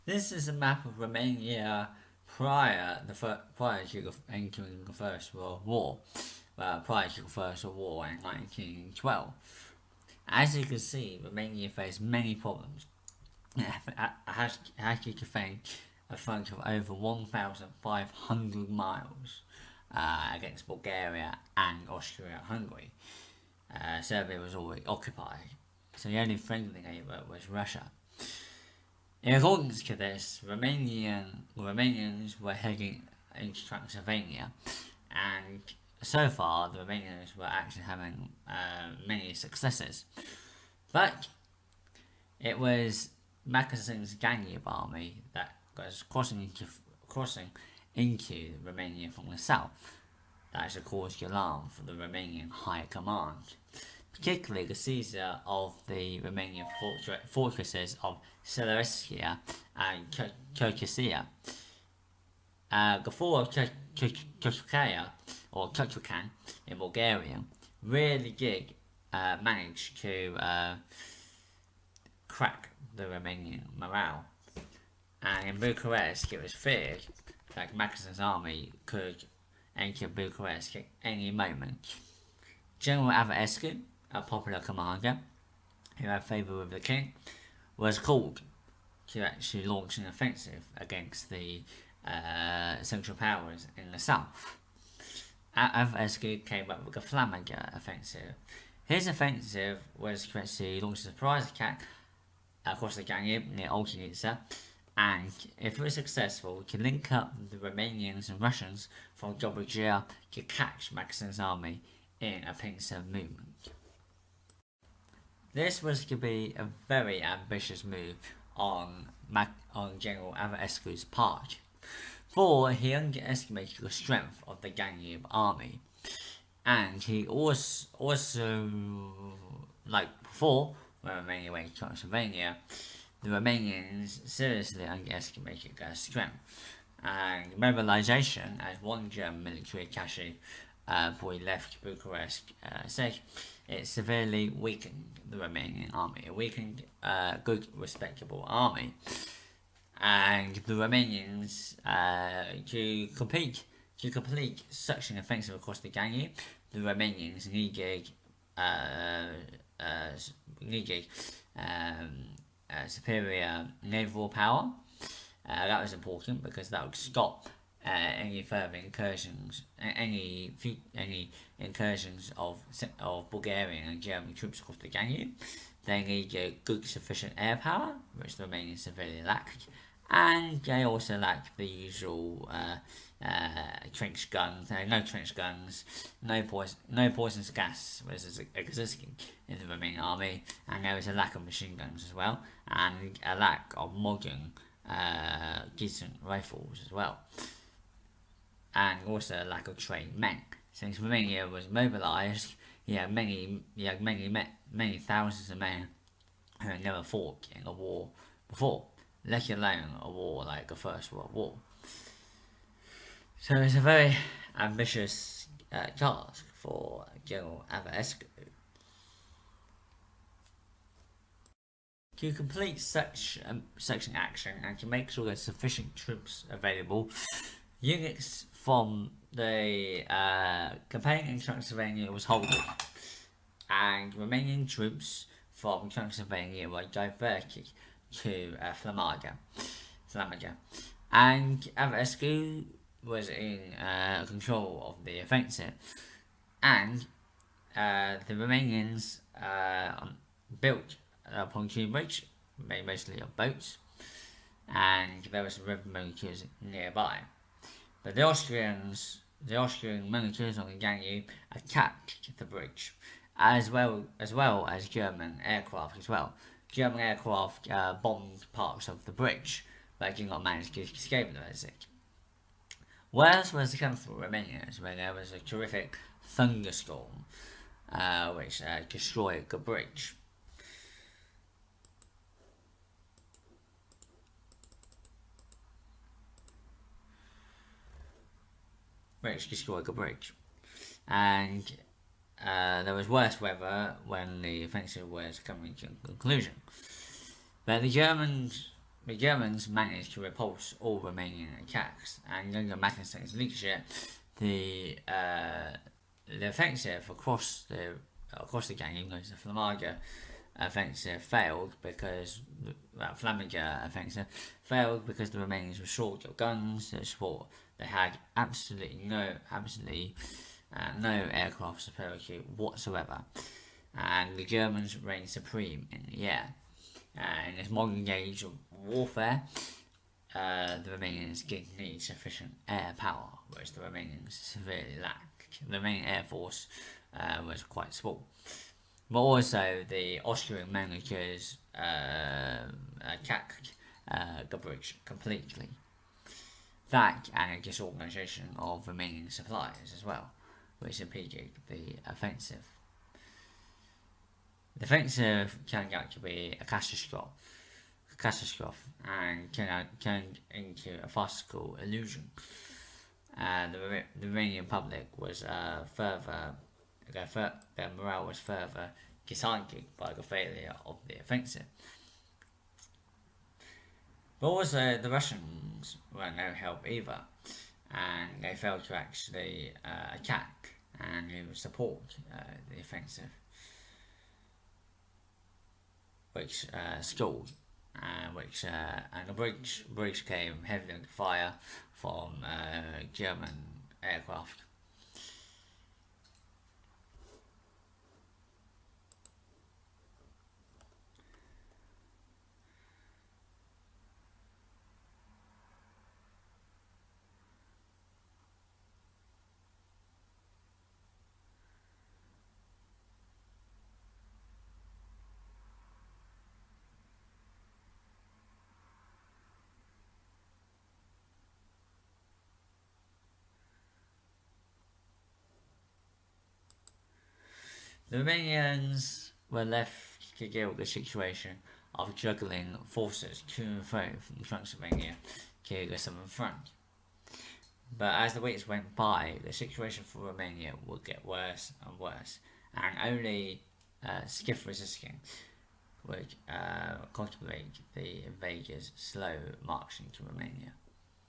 This is a map of Romania prior to entering the First World War, prior to the First World War in 1912. As you can see, Romania faced many problems. It had to defend a front of over 1,500 miles against Bulgaria and Austria-Hungary. Serbia was already occupied, so the only friendly neighbour was Russia. In accordance to this, Romanians were heading into Transylvania, and so far the Romanians were actually having many successes. But it was Mackensens' Danube army that was crossing into Romania from the south that actually caused the alarm for the Romanian High Command, particularly the seizure of the Romanian fortresses of Silesia and Kirkisia. The fall of Kirkaya, or Kirkukan in Bulgaria, really did manage to crack the Romanian morale. And in Bucharest, it was feared that Mackensens' army could enter Bucharest at any moment. General Averescu, a popular commander who had favour with the king, was called to actually launch an offensive against the Central Powers in the south. Averescu came up with the Flămânda offensive. His offensive was to actually launch a surprise attack across the Danube near Oltenița, and if it was successful, to link up the Romanians and Russians from Dobruja to catch Mackensens' army in a pincer movement. This was to be a very ambitious move on General Averescu's part, for he underestimated the strength of the Danube army, and he also like before, when Romania went to Transylvania, the Romanians seriously underestimated their strength, and mobilization, as one German military attaché before he left Bucharest said, it severely weakened the Romanian army. It weakened a good, respectable army. And the Romanians, to complete such an offensive across the Danube, the Romanians needed superior naval power. That was important because that would stop any further incursions, any incursions of Bulgarian and German troops across the Danube. They needed good, sufficient air power, which the Romanians severely lacked, and they also lacked the usual trench guns. No trench guns, no poisonous gas was existing in the Romanian army, and there was a lack of machine guns as well, and a lack of modern decent rifles as well, and also a lack of trained men. Since Romania was mobilised, you had many thousands of men who had never fought in a war before, let alone a war like the First World War. So it's a very ambitious task for General Averescu. To complete such an action and to make sure there's sufficient troops available, units from the campaign in Transylvania was halted, and Romanian troops from Transylvania were diverted to Flămânda. And Averescu was in control of the offensive, and the Romanians built a pontoon bridge made mostly of boats, and there were some river militias nearby. But the Austrian militias on the Danube attacked the bridge, as well as German aircraft as well. German aircraft bombed parts of the bridge, but did not manage to escape the visit. Worse was the coming from Romanians, where there was a terrific thunderstorm, which destroyed the bridge. And there was worse weather when the offensive was coming to conclusion. But the Germans the Germans managed to repulse all Romanian attacks, and under Mackensens' leadership, the offensive across the Ganges, the Flămânda offensive failed because Flămânda offensive failed because the Romanians were short of guns to support. They had absolutely no aircraft superiority whatsoever, and the Germans reigned supreme in the air. In this modern age of warfare, the Romanians didn't need sufficient air power, which the Romanians severely lacked. The Romanian Air Force was quite small. But also, the Austrian managers attacked the bridge completely. That and a disorganisation of Romanian supplies as well, which impeded the offensive. The offensive turned out to be a catastrophe and turned into a farcical illusion. The Romanian public was their morale was further disheartened by the failure of the offensive. But also the Russians were no help either, and they failed to actually attack and support the offensive, which stalled, and the bridge came heavily under fire from German aircraft. The Romanians were left to deal with the situation of juggling forces to and fro from Transylvania to the southern front. But as the weeks went by, the situation for Romania would get worse and worse, and only stiff resistance would contemplate the invaders' slow march into Romania.